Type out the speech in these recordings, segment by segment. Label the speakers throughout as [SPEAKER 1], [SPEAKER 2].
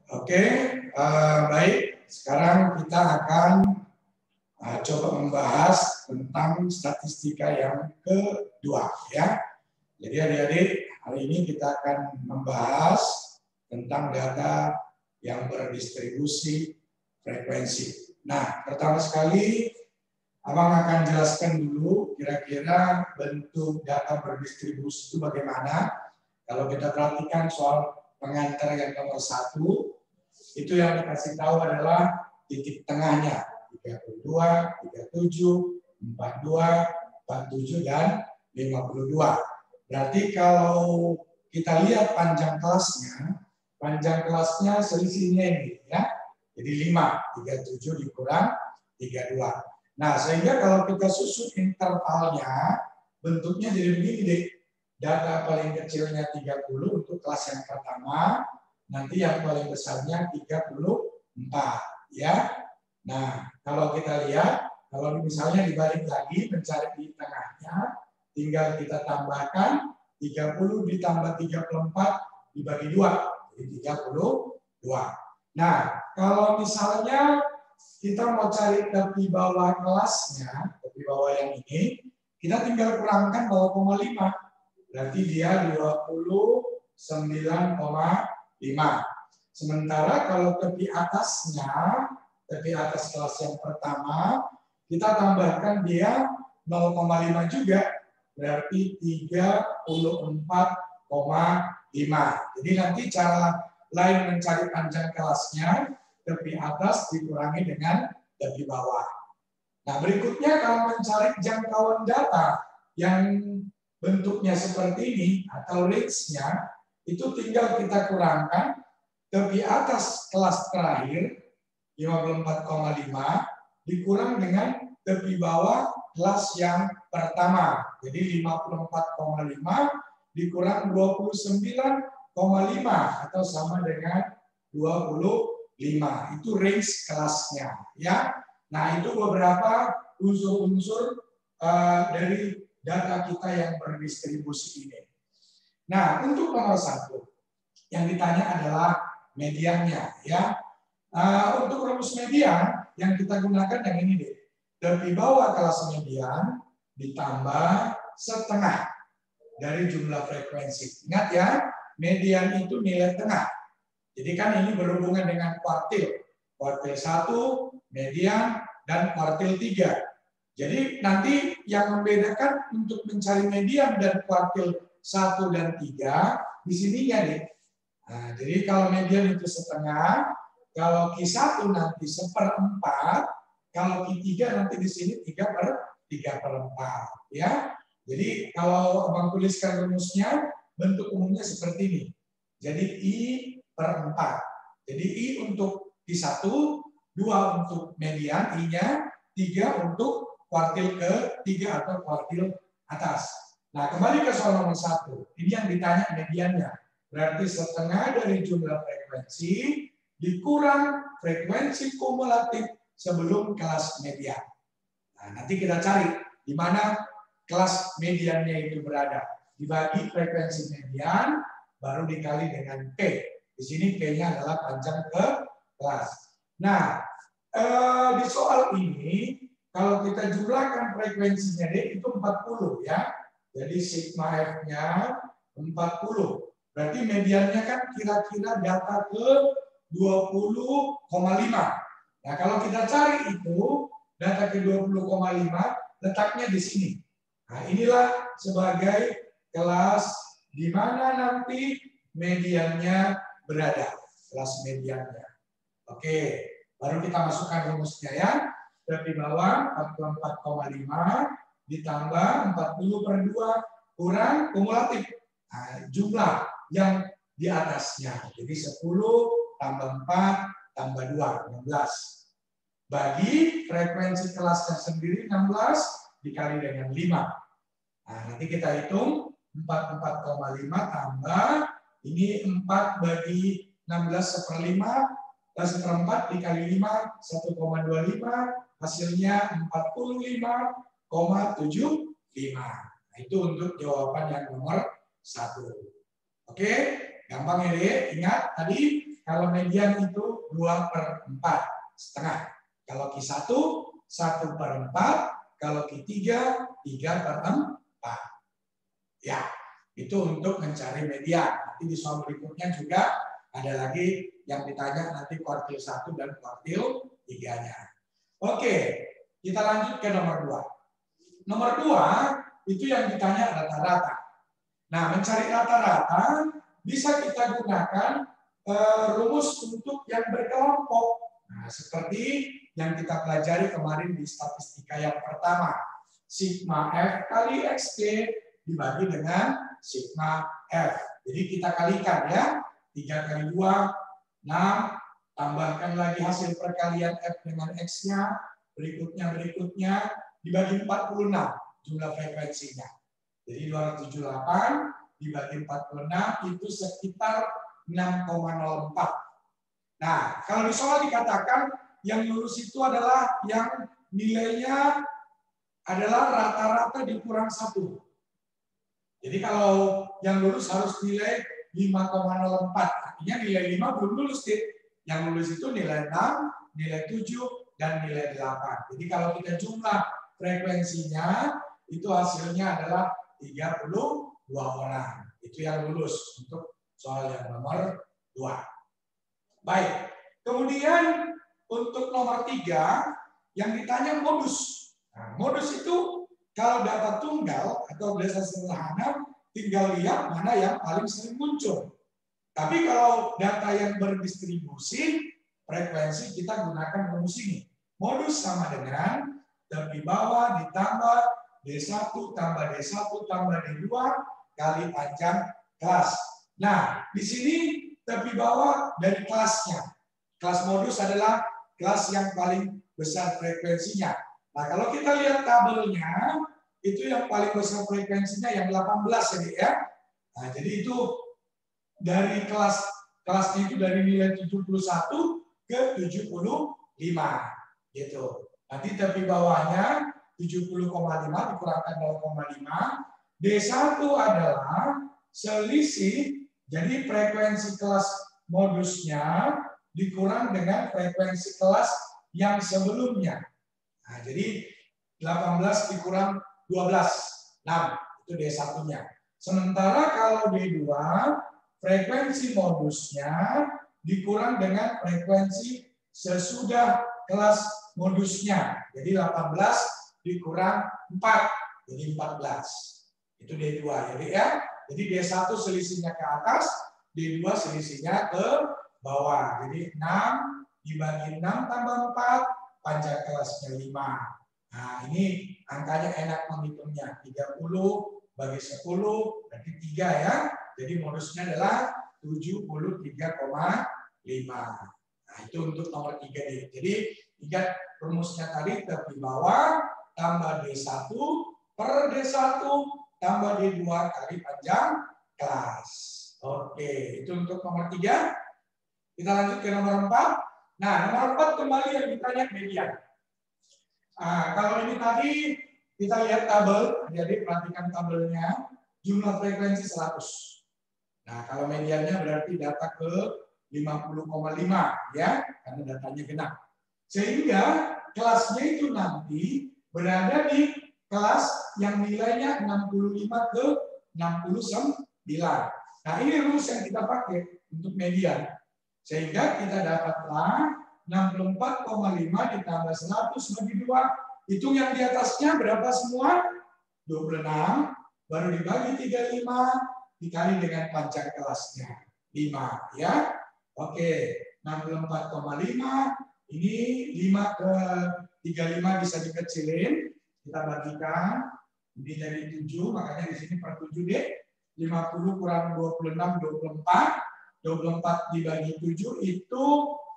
[SPEAKER 1] Oke, baik. Sekarang kita akan coba membahas tentang statistika yang kedua, ya. Jadi adik-adik, hari ini kita akan membahas tentang data yang berdistribusi frekuensi. Nah, pertama sekali, Abang akan jelaskan dulu kira-kira bentuk data berdistribusi itu bagaimana. Kalau kita perhatikan soal pengantar yang nomor 1, itu yang dikasih tahu adalah titik tengahnya 32, 37, 42, 47 dan 52. Berarti kalau kita lihat panjang kelasnya selisihnya ini ya. Jadi 5, 37 dikurang 32. Nah, sehingga kalau kita susun intervalnya bentuknya jadi begini deh. Data paling kecilnya 30 untuk kelas yang pertama, nanti yang paling besarnya 34 ya. Nah, kalau kita lihat, kalau misalnya dibalik lagi mencari di tengahnya, tinggal kita tambahkan 30 ditambah 34 dibagi 2, jadi 32. Nah, kalau misalnya kita mau cari tepi bawah kelasnya, tepi bawah yang ini, kita tinggal kurangkan 0,5. Berarti dia 29,5. Sementara kalau tepi atasnya, tepi atas kelas yang pertama, kita tambahkan dia 0,5 juga, berarti 34,5. Jadi nanti cara lain mencari panjang kelasnya, tepi atas dikurangi dengan tepi bawah. Nah, berikutnya kalau mencari jangkauan data yang bentuknya seperti ini atau range-nya, itu tinggal kita kurangkan tepi atas kelas terakhir 54,5 dikurang dengan tepi bawah kelas yang pertama. Jadi 54,5 dikurang 29,5 atau sama dengan 25. Itu range kelasnya ya. Nah, itu beberapa unsur-unsur dari data kita yang berdistribusi ini. Nah, untuk nomor 1 yang ditanya adalah mediannya ya. Untuk rumus median yang kita gunakan yang ini deh. Tepi bawah kelas median ditambah setengah dari jumlah frekuensi. Ingat ya, median itu nilai tengah. Jadi kan ini berhubungan dengan kuartil. Kuartil 1, median, dan kuartil 3. Jadi nanti yang membedakan untuk mencari median dan kuartil 1 dan 3 di sininya nih. Nah, jadi kalau median itu setengah, kalau Q1 nanti 1/4, kalau Q3 nanti di sini 3/4 ya. Jadi kalau Abang tuliskan rumusnya, bentuk umumnya seperti ini. Jadi I/4. Jadi I untuk Q1, 2 untuk median I-nya, 3 untuk kuartil ke-3 atau kuartil atas. Nah, kembali ke soal nomor 1. Ini yang ditanya mediannya. Berarti setengah dari jumlah frekuensi dikurang frekuensi kumulatif sebelum kelas median. Nah, nanti kita cari di mana kelas mediannya itu berada. Dibagi frekuensi median, baru dikali dengan P. Di sini P-nya adalah panjang ke kelas. Nah, di soal ini, kalau kita jumlahkan frekuensinya itu 40 ya. Jadi sigma F-nya 40. Berarti mediannya kan kira-kira data ke 20,5. Nah, kalau kita cari itu, data ke 20,5 letaknya di sini. Nah, inilah sebagai kelas di mana nanti mediannya berada. Kelas mediannya. Oke, baru kita masukkan rumusnya ya. Tepi bawah 44,5 ditambah 40/2 kurang kumulatif. Nah, jumlah yang di atasnya. Jadi 10 tambah 4 tambah 2, 16. Bagi frekuensi kelasnya sendiri 16 dikali dengan 5. Nah, nanti kita hitung 44,5 tambah ini 4 bagi 16 1/5 1/4 dikali 5 1,25 hasilnya 45,75. Nah, itu untuk jawaban yang nomor 1. Oke, gampang ya deh. Ingat tadi kalau median itu 2/4,5. Kalau Q1, 1/4. Kalau Q3, 3/4. Ya, itu untuk mencari median. Nanti di soal berikutnya juga ada lagi yang ditanya nanti kuartil 1 dan kuartil 3-nya. Oke, kita lanjut ke nomor 2. Nomor 2 itu yang ditanya rata-rata. Nah, mencari rata-rata bisa kita gunakan rumus untuk yang berkelompok. Nah, seperti yang kita pelajari kemarin di statistika yang pertama. Sigma F kali XP dibagi dengan sigma F. Jadi kita kalikan ya. 3 kali 2, 6. Tambahkan lagi hasil perkalian F dengan X-nya. Berikutnya dibagi 46 jumlah frekuensinya. Jadi 278 dibagi 46 itu sekitar 6,04. Nah, kalau di soal dikatakan yang lulus itu adalah yang nilainya adalah rata-rata dikurang 1. Jadi kalau yang lulus harus nilai 5,04. Artinya nilai 5 belum lulus, Dit. Yang lulus itu nilai 6, nilai 7, dan nilai 8. Jadi kalau kita jumlah frekuensinya, itu hasilnya adalah 32 orang. Itu yang lulus untuk soal yang nomor 2. Baik. Kemudian untuk nomor 3, yang ditanya modus. Nah, modus itu kalau data tunggal atau data sederhana, tinggal lihat mana yang paling sering muncul. Tapi kalau data yang berdistribusi, frekuensi kita gunakan rumus ini. Modus sama dengan tepi bawah ditambah D1 tambah D1 tambah D2 kali panjang kelas. Nah, di sini tepi bawah dari kelasnya. Kelas modus adalah kelas yang paling besar frekuensinya. Nah, kalau kita lihat tabelnya, itu yang paling besar frekuensinya yang 18 ya. Nah, jadi itu dari kelasnya itu dari nilai 71 ke 75 gitu. Nanti tepi bawahnya 70,5 dikurangkan 0,5. D1 adalah selisih, jadi frekuensi kelas modusnya dikurang dengan frekuensi kelas yang sebelumnya. Nah, jadi 18 dikurang 12, 6. Itu D1-nya. Sementara kalau D2, frekuensi modusnya dikurang dengan frekuensi sesudah kelas modusnya. Jadi 18 dikurang 4, jadi 14. Itu D2 ya. Jadi D1 selisihnya ke atas, D2 selisihnya ke bawah. Jadi 6 dibagi 6 tambah 4, panjang kelasnya 5. Nah, ini angkanya enak menghitungnya. 30 bagi 10 berarti 3 ya. Jadi modusnya adalah 73,5. Nah, itu untuk nomor 3 nih. Jadi ingat rumusnya tadi tepi bawah tambah D1 per D1 tambah D2 kali panjang kelas. Oke, itu untuk nomor 3. Kita lanjut ke nomor 4. Nah, nomor 4 kembali yang ditanya median. Nah, kalau ini tadi kita lihat tabel, jadi perhatikan tabelnya, jumlah frekuensi 100. Nah, kalau mediannya berarti data ke 50,5 ya, karena datanya genap. Sehingga kelasnya itu nanti berada di kelas yang nilainya 65 ke 69. Nah, ini rumus yang kita pakai untuk median. Sehingga kita dapatlah 64,5 ditambah 100 bagi 2. Hitung yang di atasnya berapa semua? 26. Baru dibagi 35 dikali dengan panjang kelasnya 5 ya. Oke, 64,5 ini 5 ke 35 bisa dikecilin, kita bagikan ini jadi 7, makanya di sini per 7 deh. 50 kurang 26 24 dibagi 7 itu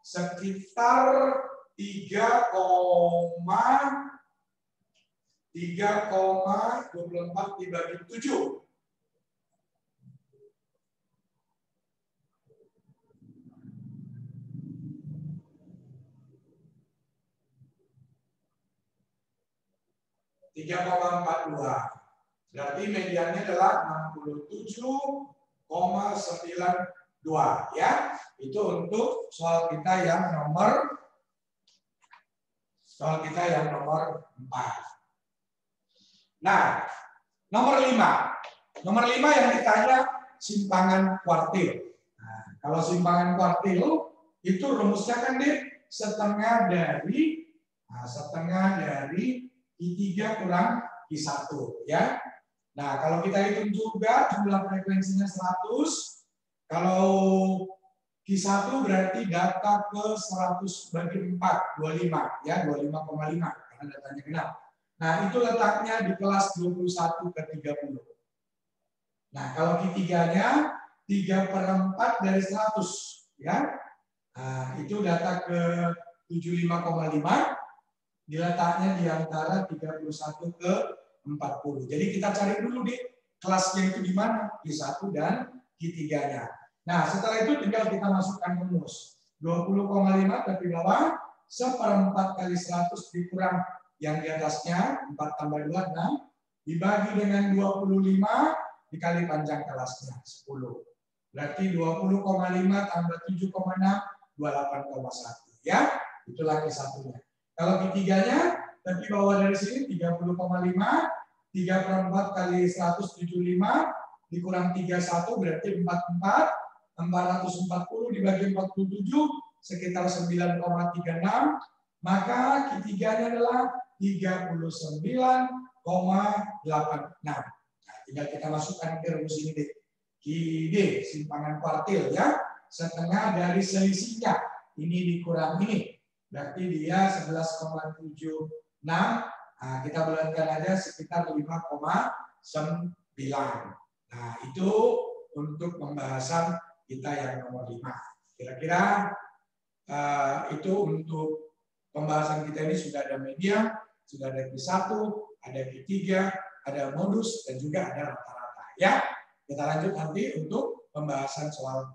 [SPEAKER 1] sekitar 3,24 dibagi 7. 3,42. Berarti mediannya adalah 67,92. 2 ya. Itu untuk soal kita yang nomor 4. Nah, nomor 5. Nomor 5 yang ditanya simpangan kuartil. Nah, kalau simpangan kuartil itu rumusnya kan setengah dari I3 kurang I1 ya. Nah, kalau kita hitung juga jumlah frekuensinya 100, kalau Q1 berarti data ke 100 bagi 4, 25 ya, 25,5 karena datanya genap. Nah, itu letaknya di kelas 21 ke 30. Nah, kalau Q3-nya 3/4 dari 100 ya. Nah, itu data ke 75,5, diletaknya di antara 31 ke 40. Jadi kita cari dulu di kelasnya itu di mana, Q1 dan Q3-nya. Nah, setelah itu tinggal kita masukkan rumus. 20,5 dari bawah, 1/4 kali 100 dikurang yang di atasnya, 4 tambah 2, 6, dibagi dengan 25, dikali panjang kelasnya, 10. Berarti 20,5 tambah 7,6, 28,1. Ya, itulah Q1-nya. Kalau Q3-nya, tapi bawah dari sini 30,5, 3/4 kali 175, dikurang 31, berarti 44, 440 dibagi 47, sekitar 9,36, maka Q3-nya adalah 39,86. Nah, tinggal kita masukkan ke rumus ini deh. QD, simpangan kuartil ya, setengah dari selisihnya. Ini dikurang ini. Berarti dia 11,76. Nah, kita bulatkan aja sekitar 5,9. Nah, itu untuk pembahasan kita yang nomor 5. Kira-kira itu untuk pembahasan kita ini sudah ada media, sudah ada Q1, ada Q3, ada modus, dan juga ada rata-rata. Ya, kita lanjut nanti untuk pembahasan soal